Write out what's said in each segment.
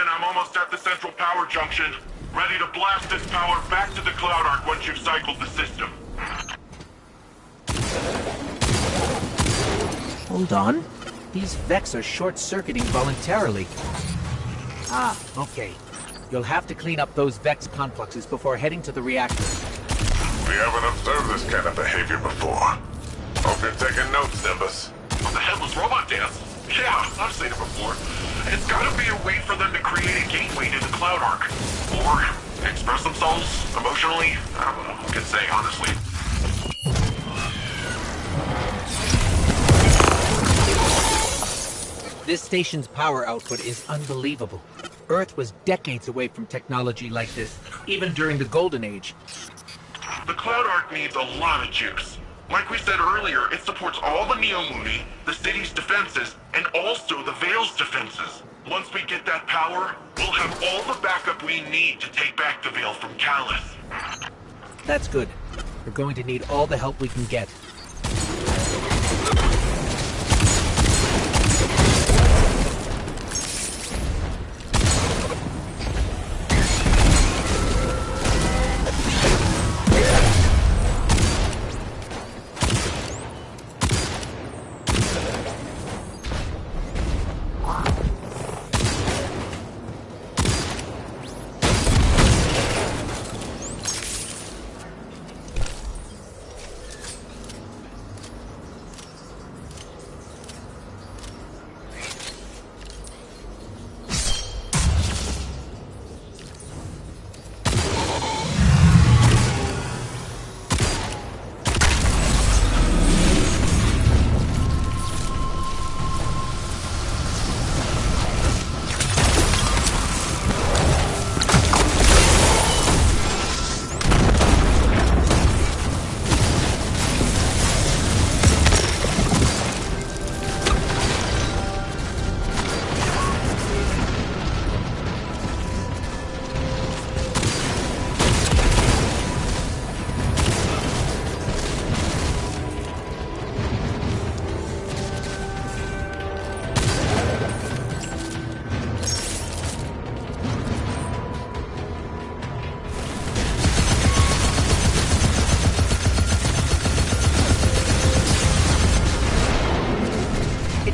I'm almost at the central power junction. Ready to blast this power back to the Cloud Ark once you've cycled the system. Hold on. These Vex are short-circuiting voluntarily. Ah, okay. You'll have to clean up those Vex confluxes before heading to the reactor. We haven't observed this kind of behavior before. Hope you're taking notes, Nimbus. On the headless robot dance? Yeah, I've seen it before. It's gotta be a way for them to create a gateway to the Cloud Ark. Or express themselves emotionally. I don't know who can say, honestly. This station's power output is unbelievable. Earth was decades away from technology like this, even during the Golden Age. The Cloud Ark needs a lot of juice. Like we said earlier, it supports all the Neomuni, the city's defenses, and also the Veil's defenses. Once we get that power, we'll have all the backup we need to take back the Veil from Callus. That's good. We're going to need all the help we can get.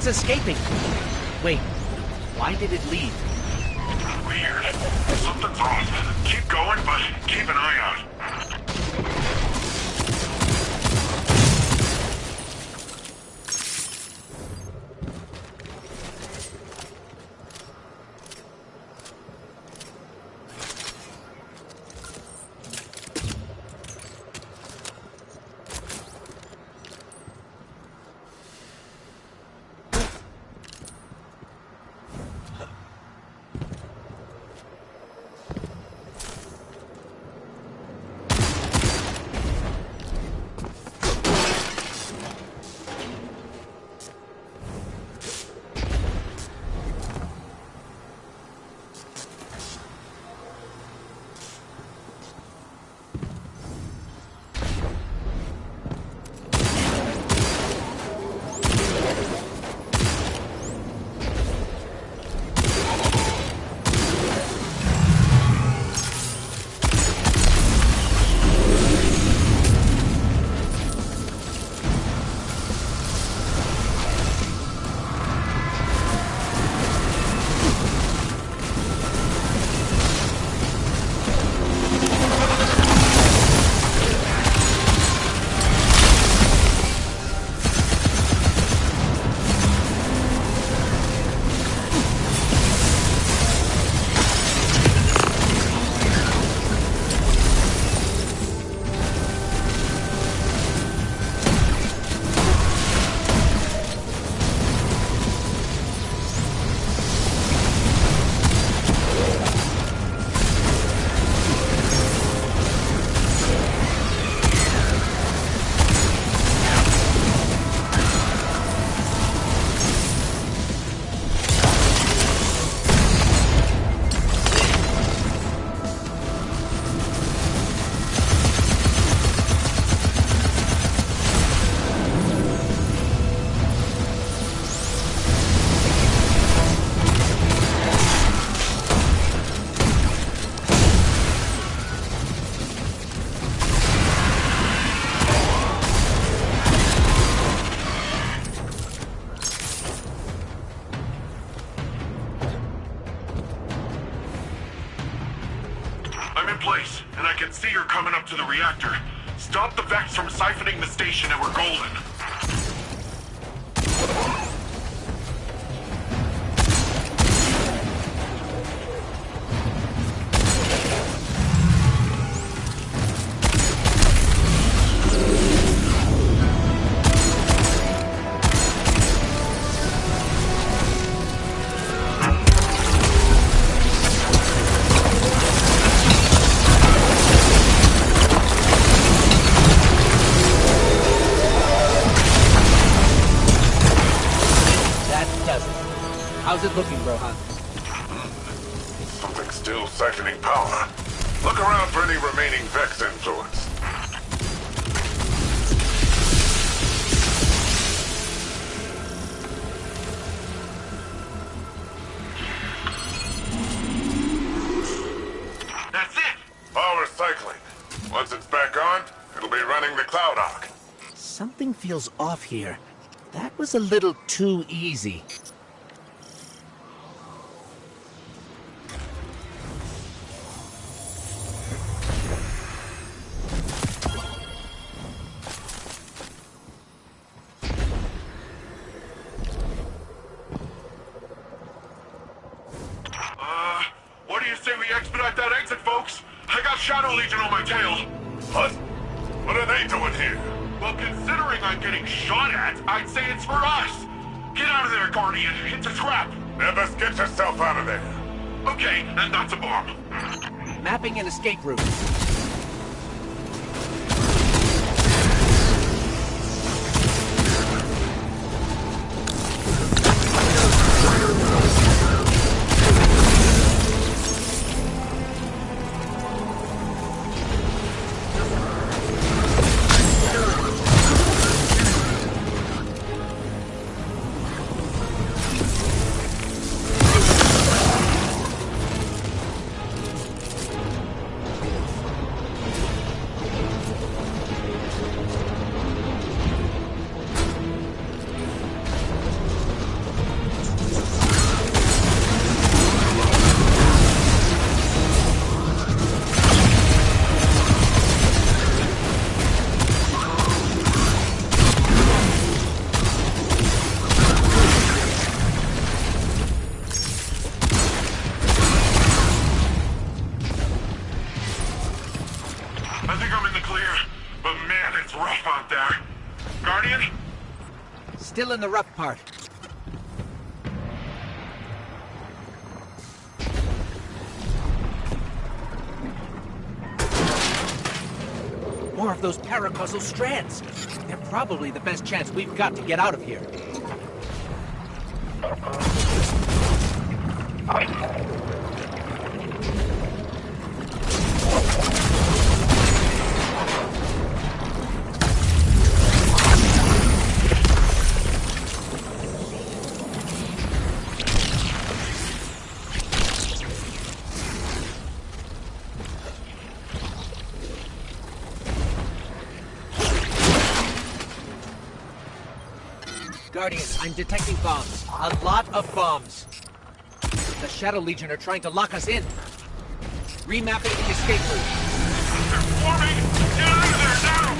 It's escaping. Wait, why did it leave? Weird. Something's off. Keep going, but keep an eye out. I'm in place, and I can see you're coming up to the reactor. Stop the Vex from siphoning the station and we're golden. How's it looking, Rohan? Something's still siphoning power. Look around for any remaining Vex influence. That's it! Power cycling. Once it's back on, it'll be running the Cloud Arc. Something feels off here. That was a little too easy. What do you say we expedite that exit, folks? I got Shadow Legion on my tail. What? What are they doing here? Well, considering I'm getting shot at, I'd say it's for us. Get out of there, Guardian. It's a trap. Nimbus, get yourself out of there. Okay, and that's a bomb. Mapping an escape route. I think I'm in the clear, but man, it's rough out there. Guardian? Still in the rough part. More of those paracausal strands. They're probably the best chance we've got to get out of here. Guardian, I'm detecting bombs. A lot of bombs. The Shadow Legion are trying to lock us in. Remapping the escape route. They're forming! Get out of there now!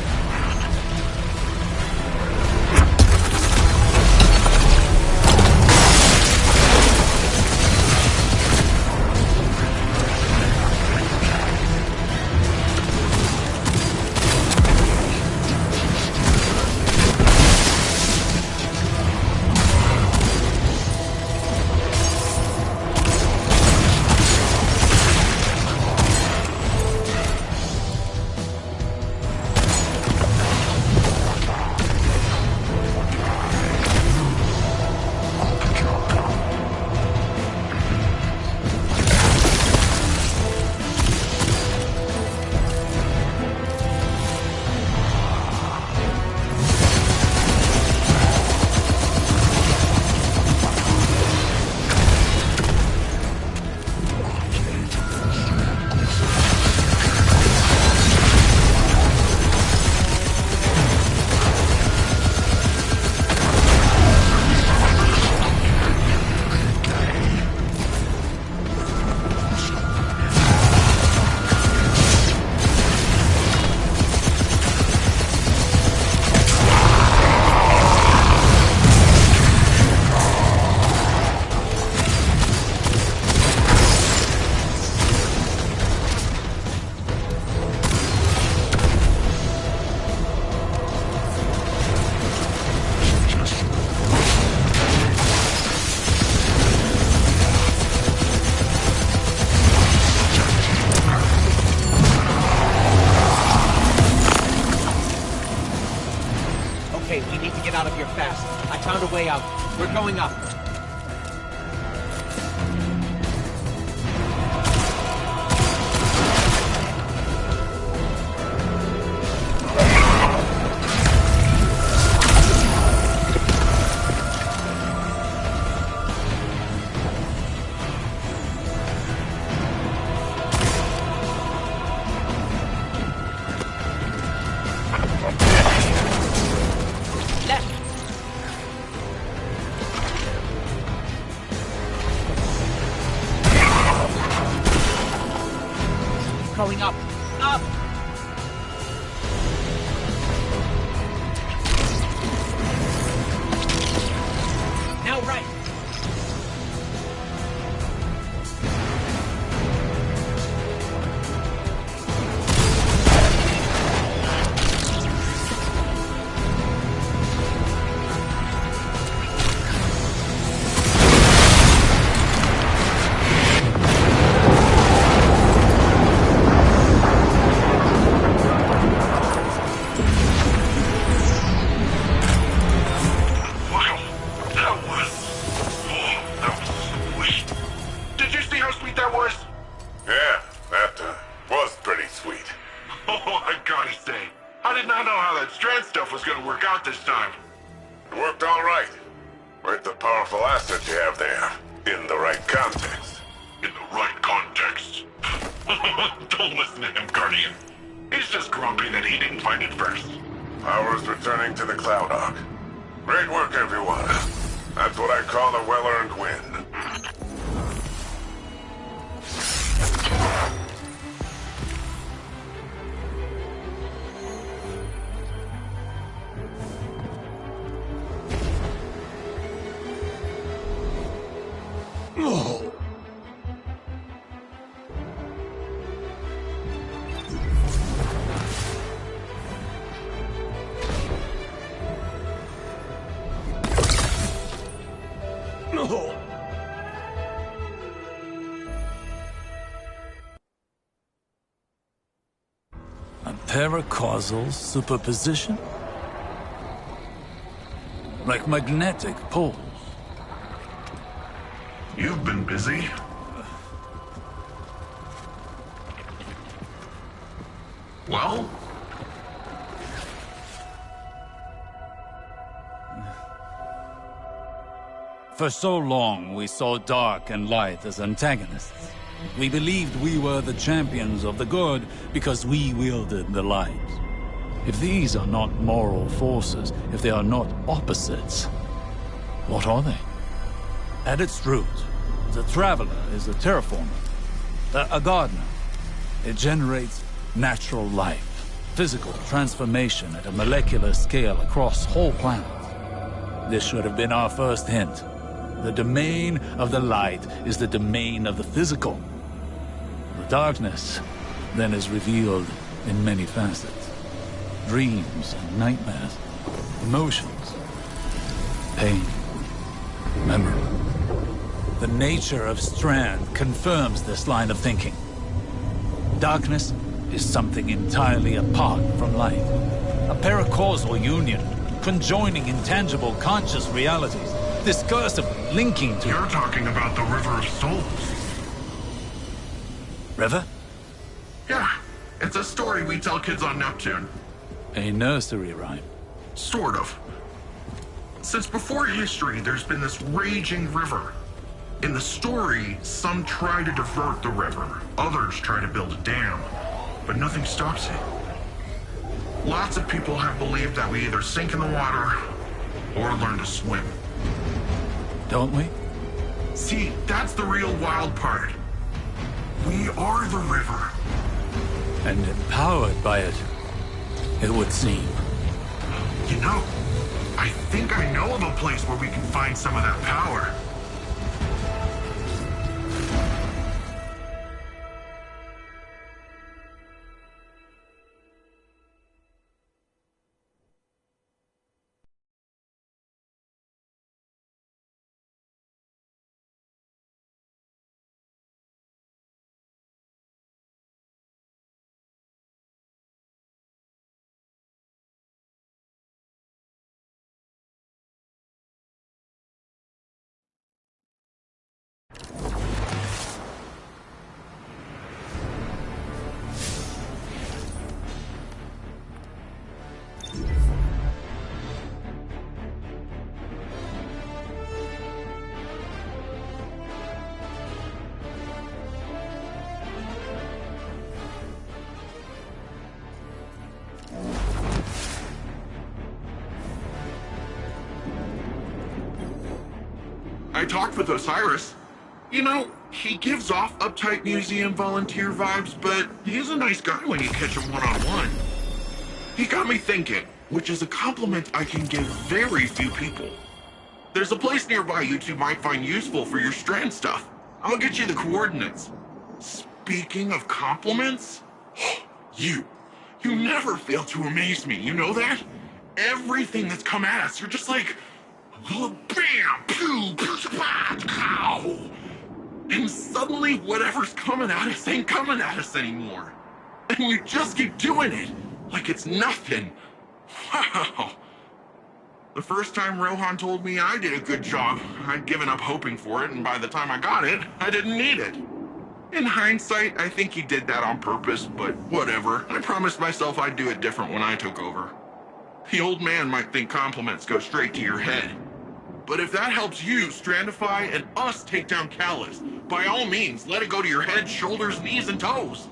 found a way out. We're going up. Going up. Up! Now right. Was gonna work out this time. It worked all right. With the powerful asset you have there. In the right context. In the right context. Don't listen to him, Guardian. He's just grumpy that he didn't find it first. Power's returning to the Cloud Ark. Great work, everyone. That's what I call a well-earned win. A paracausal superposition? Like magnetic poles. You've been busy. Well? For so long, we saw dark and light as antagonists. We believed we were the champions of the good because we wielded the light. If these are not moral forces, if they are not opposites, what are they? At its root, the Traveler is a terraformer, a gardener. It generates natural life, physical transformation at a molecular scale across whole planets. This should have been our first hint. The domain of the light is the domain of the physical. The darkness then is revealed in many facets. Dreams and nightmares, emotions, pain, memory. The nature of Strand confirms this line of thinking. Darkness is something entirely apart from light. A paracausal union, conjoining intangible conscious realities. This curse of linking to... You're talking about the River of Souls. River? Yeah, it's a story we tell kids on Neptune. A nursery rhyme. Sort of. Since before history, there's been this raging river. In the story, some try to divert the river, others try to build a dam, but nothing stops it. Lots of people have believed that we either sink in the water or learn to swim. Don't we? See, that's the real wild part. We are the river. And empowered by it, it would seem. You know, I think I know of a place where we can find some of that power. I talked with Osiris. You know, he gives off uptight museum volunteer vibes, but he's a nice guy when you catch him one-on-one. He got me thinking, which is a compliment I can give very few people. There's a place nearby you two might find useful for your strand stuff. I'll get you the coordinates. Speaking of compliments, you never fail to amaze me, you know that? Everything that's come at us, you're just like, bam, pew, pow. And suddenly whatever's coming at us ain't coming at us anymore. And we just keep doing it, like it's nothing. Wow. The first time Rohan told me I did a good job, I'd given up hoping for it, and by the time I got it, I didn't need it. In hindsight, I think he did that on purpose, but whatever. I promised myself I'd do it different when I took over. The old man might think compliments go straight to your head. But if that helps you Strandify and us take down Callus, by all means, let it go to your head, shoulders, knees, and toes.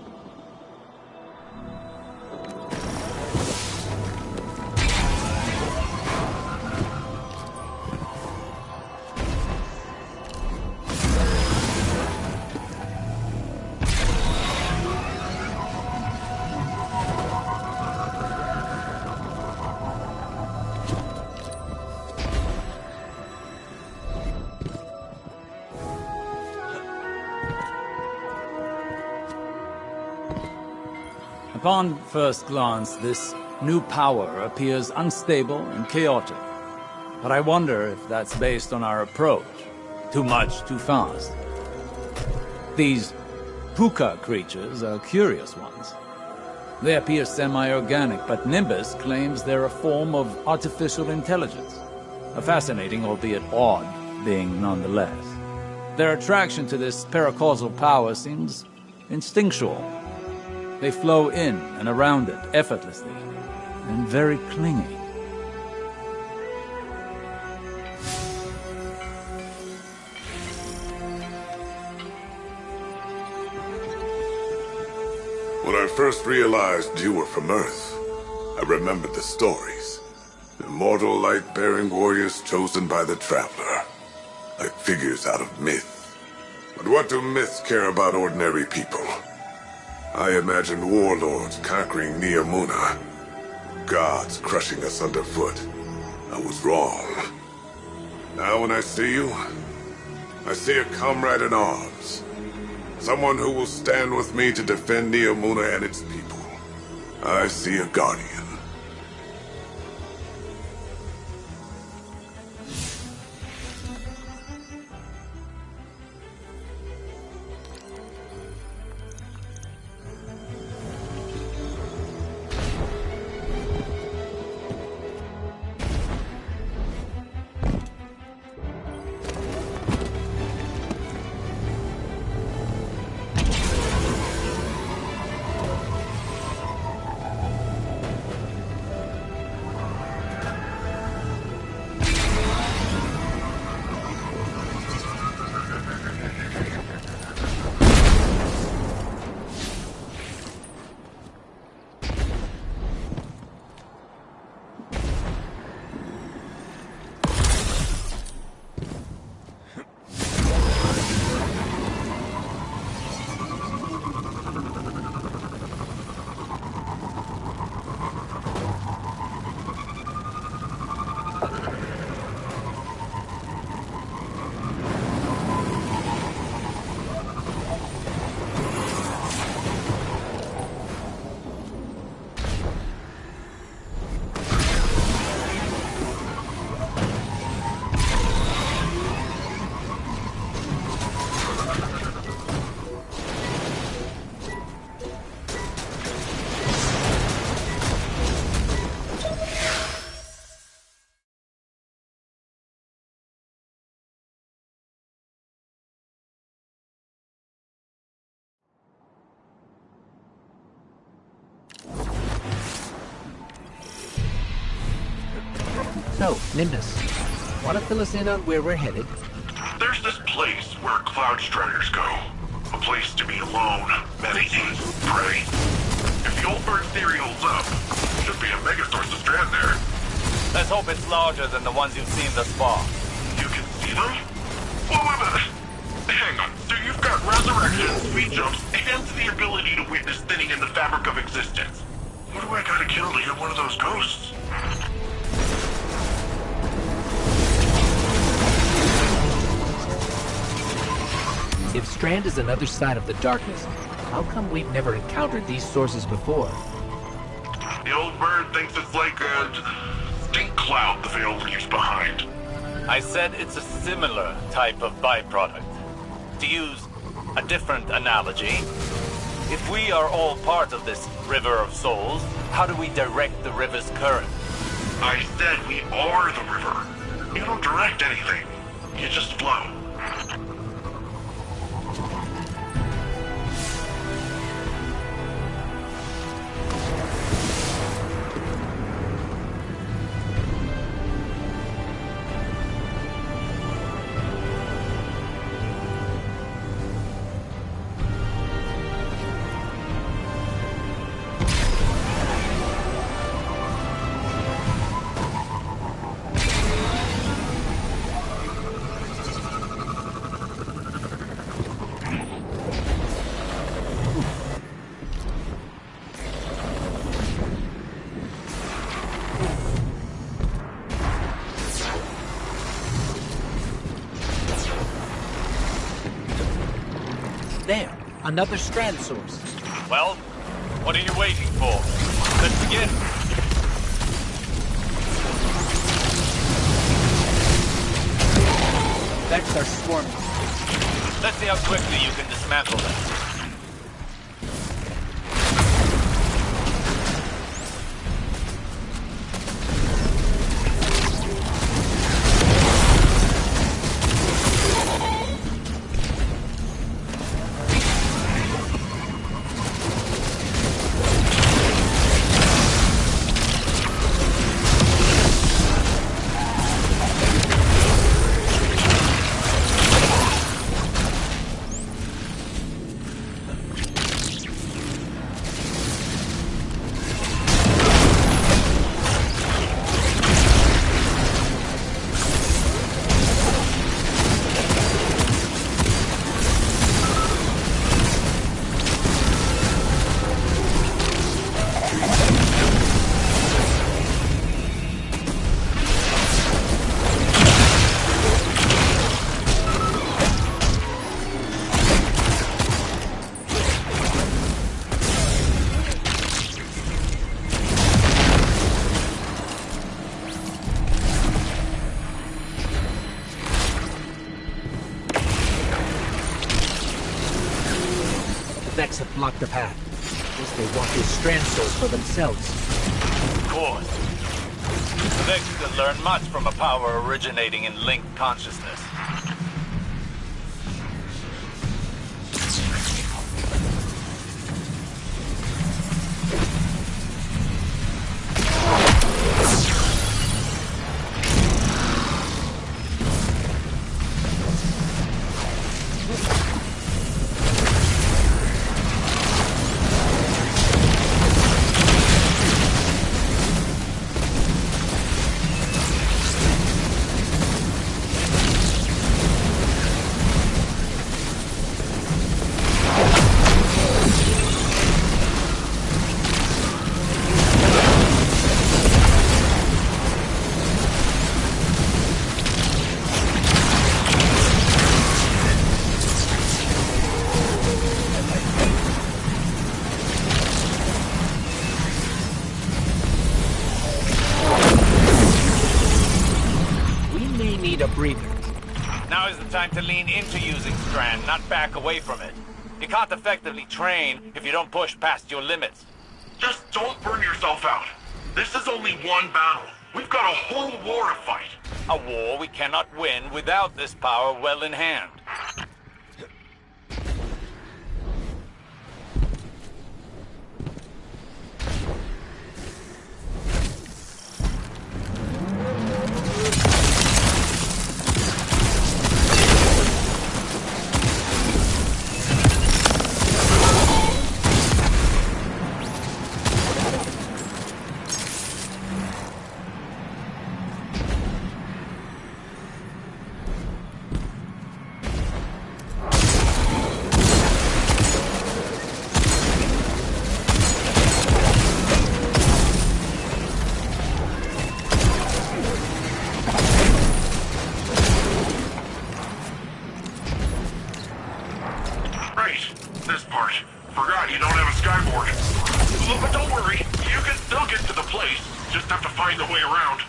Upon first glance, this new power appears unstable and chaotic. But I wonder if that's based on our approach. Too much, too fast. These puka creatures are curious ones. They appear semi-organic, but Nimbus claims they're a form of artificial intelligence. A fascinating, albeit odd, being nonetheless. Their attraction to this paracausal power seems instinctual. They flow in and around it effortlessly, and very clingy. When I first realized you were from Earth, I remembered the stories. Immortal light-bearing warriors chosen by the Traveler, like figures out of myth. But what do myths care about ordinary people? I imagined warlords conquering Neomuna, gods crushing us underfoot. I was wrong. Now when I see you, I see a comrade in arms. Someone who will stand with me to defend Neomuna and its people. I see a guardian. So, Nimbus, want to fill us in on where we're headed? There's this place where Cloud Striders go. A place to be alone, meditate, pray. If the old bird theory holds up, should be a megasource of strand there. Let's hope it's larger than the ones you've seen thus far. You can see them? Wait a minute. Hang on. So you've got resurrection, speed jumps, and the ability to witness thinning in the fabric of existence. What do I gotta kill to get one of those ghosts? If Strand is another side of the darkness, how come we've never encountered these sources before? The old bird thinks it's like a stink cloud the veil leaves behind. I said it's a similar type of byproduct. To use a different analogy, if we are all part of this river of souls, how do we direct the river's current? I said we are the river. You don't direct anything. You just flow. There, another Strand source. Well, what are you waiting for? Let's begin. Vex are swarming. Let's see how quickly you can dismantle them. Vex have blocked the path. Guess they want this Strand source for themselves. Of course. The Vex could learn much from a power originating in linked consciousness. Need a breather. Now is the time to lean into using Strand, not back away from it. You can't effectively train if you don't push past your limits. Just don't burn yourself out. This is only one battle. We've got a whole war to fight. A war we cannot win without this power well in hand. this part. Forgot you don't have a skyboard. But don't worry, you can still get to the place. Just have to find the way around.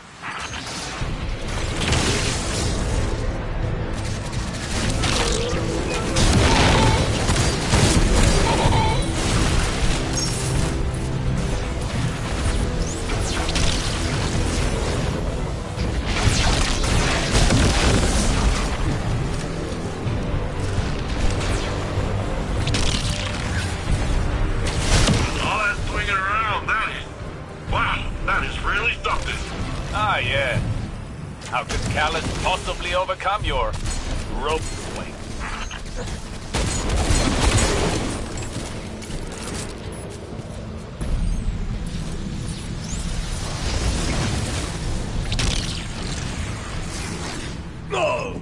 Ah, yeah. How could Callus possibly overcome your rope swing? No!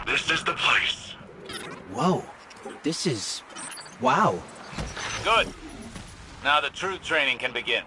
This is the place. Whoa. This is... wow. Good. Now the true training can begin.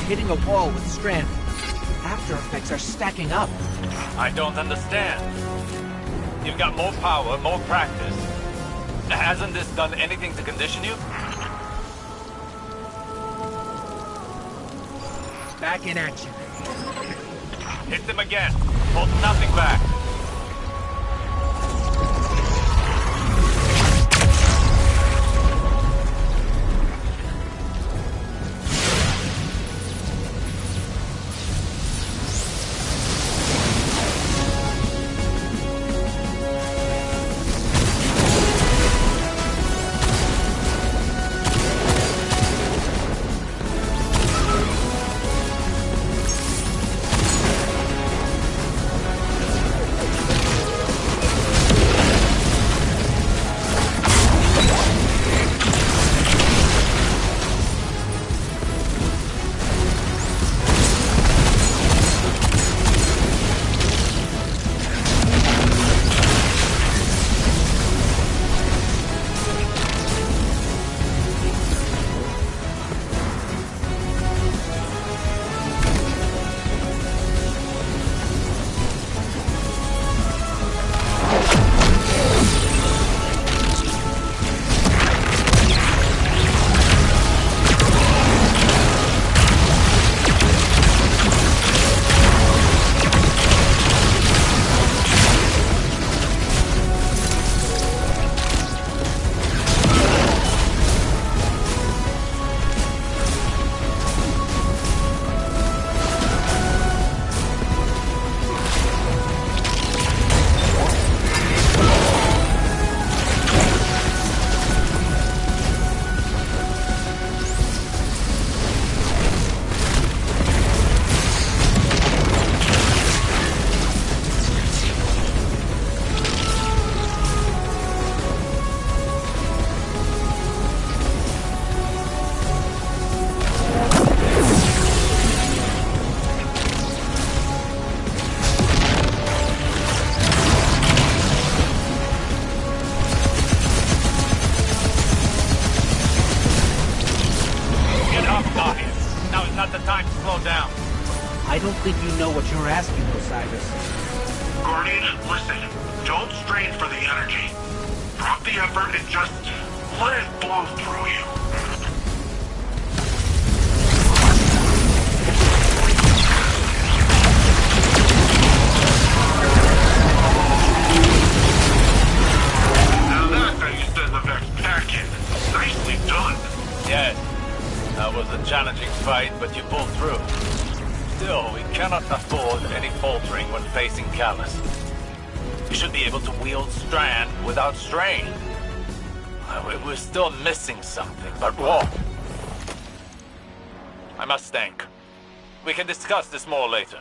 hitting a wall with Strand. After effects are stacking up. I don't understand. You've got more power, more practice. Hasn't this done anything to condition you? Back in action. Hit them again. Hold nothing back. I don't think you know what you're asking, Osiris. Guardian, listen. Don't strain for the energy. Drop the effort and just let it flow through you. Now that's how you send the Vex packing. Nicely done. Yes, that was a challenging fight, but you pulled through. Still, we cannot afford any faltering when facing Callus. We should be able to wield Strand without strain. We're still missing something, but what? I must think. We can discuss this more later.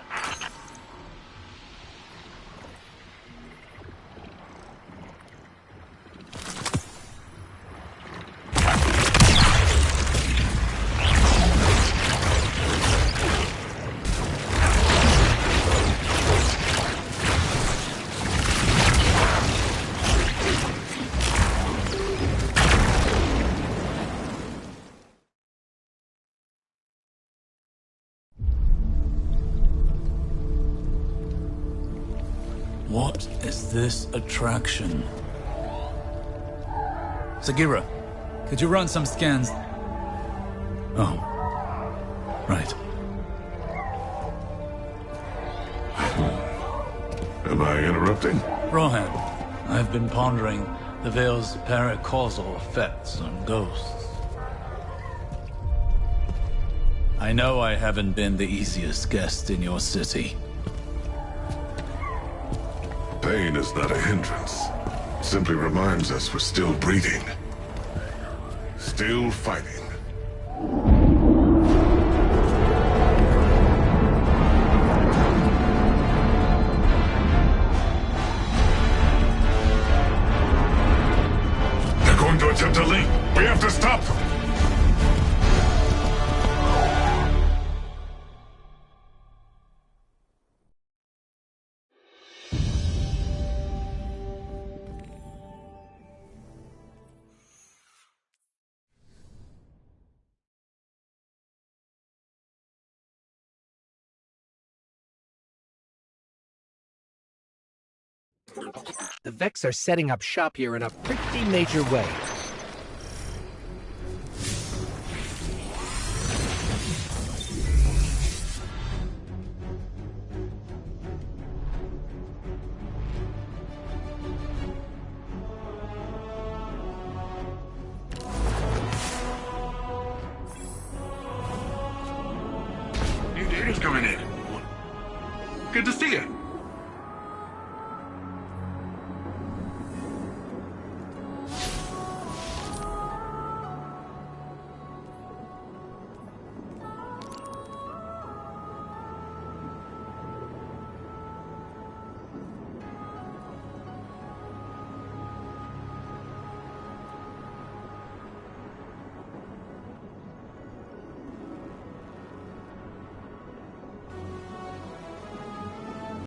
What is this attraction? Sagira, could you run some scans? Oh, right. Am I interrupting? Rohan, I've been pondering the Veil's paracausal effects on ghosts. I know I haven't been the easiest guest in your city. Pain is not a hindrance. It simply reminds us we're still breathing. Still fighting. They're going to attempt to leap. We have to stop them. The Vex are setting up shop here in a pretty major way. New data's coming in. Good to see you.